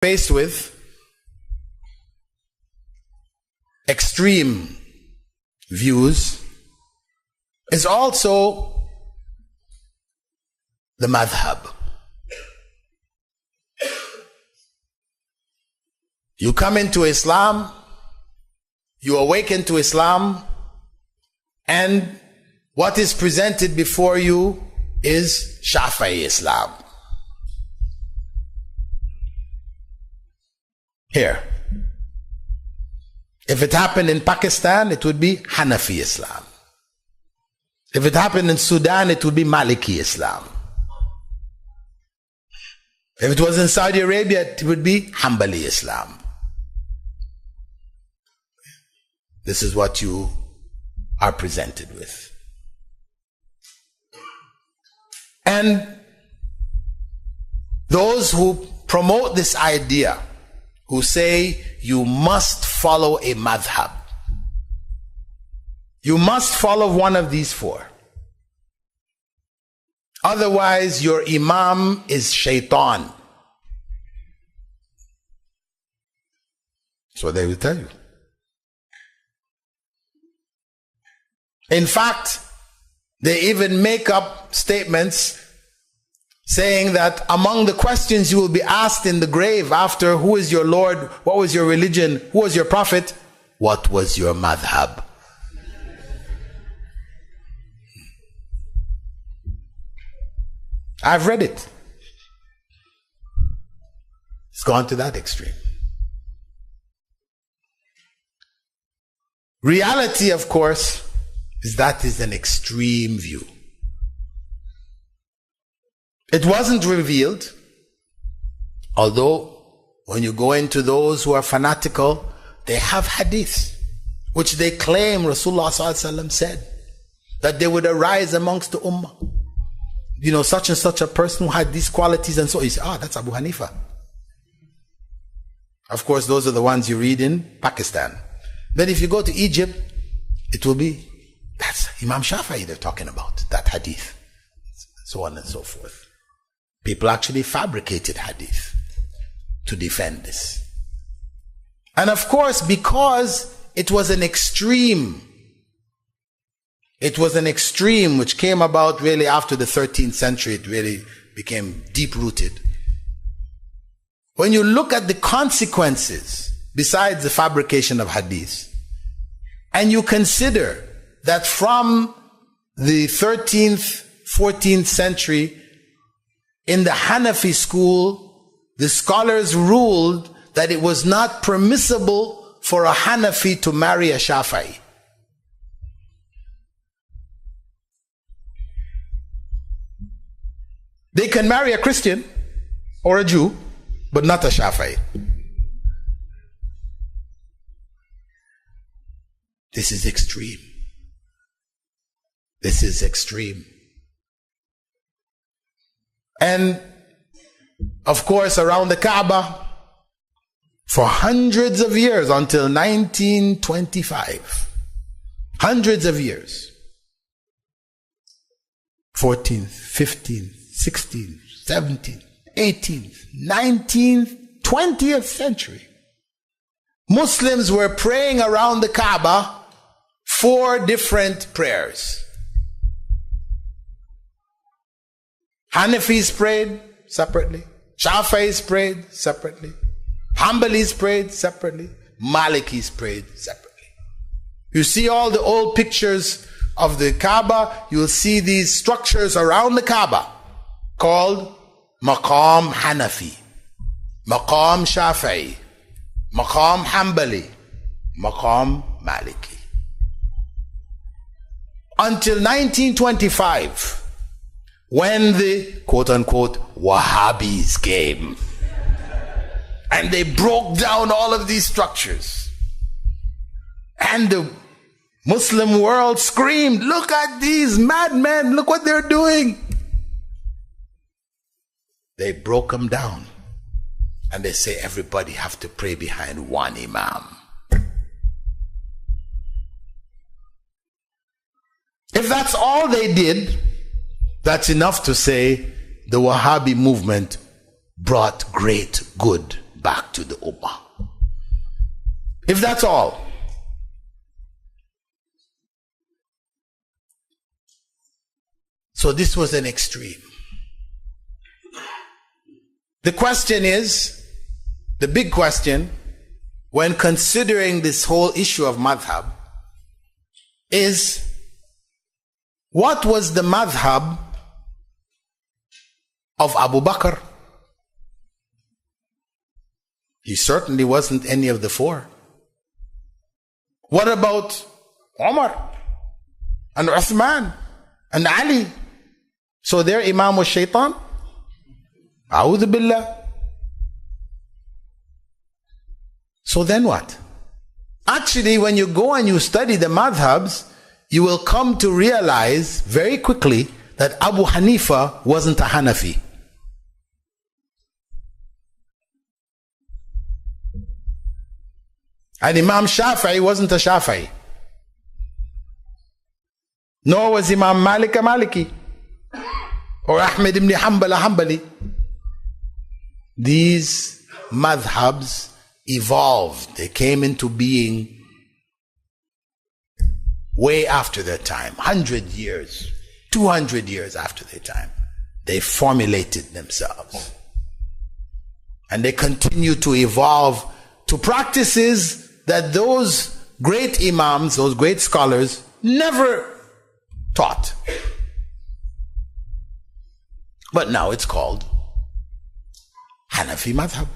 faced with extreme views is also the madhab. You come into Islam, you awaken to Islam, and what is presented before you is Shafi'i Islam. Here. If it happened in Pakistan, it would be Hanafi Islam. If it happened in Sudan, it would be Maliki Islam. If it was in Saudi Arabia, it would be Hanbali Islam. This is what you are presented with. And those who promote this idea, who say you must follow a madhab, you must follow one of these four. Otherwise, your imam is shaitan. So they will tell you. In fact, they even make up statements saying that among the questions you will be asked in the grave after who is your Lord, what was your religion, who was your prophet, what was your madhab? I've read it. It's gone to that extreme. Reality, of course, is that is an extreme view. It wasn't revealed, although when you go into those who are fanatical, they have hadith, which they claim Rasulullah ﷺ said, that they would arise amongst the ummah. You know, such and such a person who had these qualities, and so you say, that's Abu Hanifa. Of course, those are the ones you read in Pakistan. Then if you go to Egypt, it will be, that's Imam Shafi'i they're talking about, that hadith, so on and so forth. People actually fabricated hadith to defend this. And of course, because it was an extreme which came about really after the 13th century, it really became deep-rooted. When you look at the consequences, besides the fabrication of hadith, and you consider that from the 13th, 14th century, in the Hanafi school, the scholars ruled that it was not permissible for a Hanafi to marry a Shafi'i. They can marry a Christian or a Jew, but not a Shafi'i. This is extreme. This is extreme. And of course, around the Kaaba, for hundreds of years, until 1925, hundreds of years, 14th, 15th, 16th, 17th, 18th, 19th, 20th century, Muslims were praying around the Kaaba 4 different prayers. Hanafis prayed separately, Shafi'is prayed separately, Hanbalis prayed separately, Malikis prayed separately. You see all the old pictures of the Kaaba, you'll see these structures around the Kaaba called Maqam Hanafi, Maqam Shafi'i, Maqam Hanbali, Maqam Maliki. Until 1925, when the quote-unquote Wahhabis came and they broke down all of these structures, and the Muslim world screamed, look at these madmen, look what they're doing. They broke them down and they say everybody have to pray behind one imam. If that's all they did, that's enough to say the Wahhabi movement brought great good back to the ummah. If that's all. So this was an extreme. The question is, the big question, when considering this whole issue of madhab, is what was the madhab of Abu Bakr? He certainly wasn't any of the four. What about Umar and Uthman and Ali? So their imam was shaitan? A'udhu billah. So then what? Actually, when you go and you study the madhabs, you will come to realize very quickly that Abu Hanifa wasn't a Hanafi. And Imam Shafi'i wasn't a Shafi'i. Nor was Imam Malik a Maliki. Or Ahmed ibn Hanbal a Hanbali. These madhabs evolved. They came into being way after their time. 100 years, 200 years after their time. They formulated themselves. And they continue to evolve to practices that those great imams, those great scholars, never taught. But now it's called Hanafi madhab.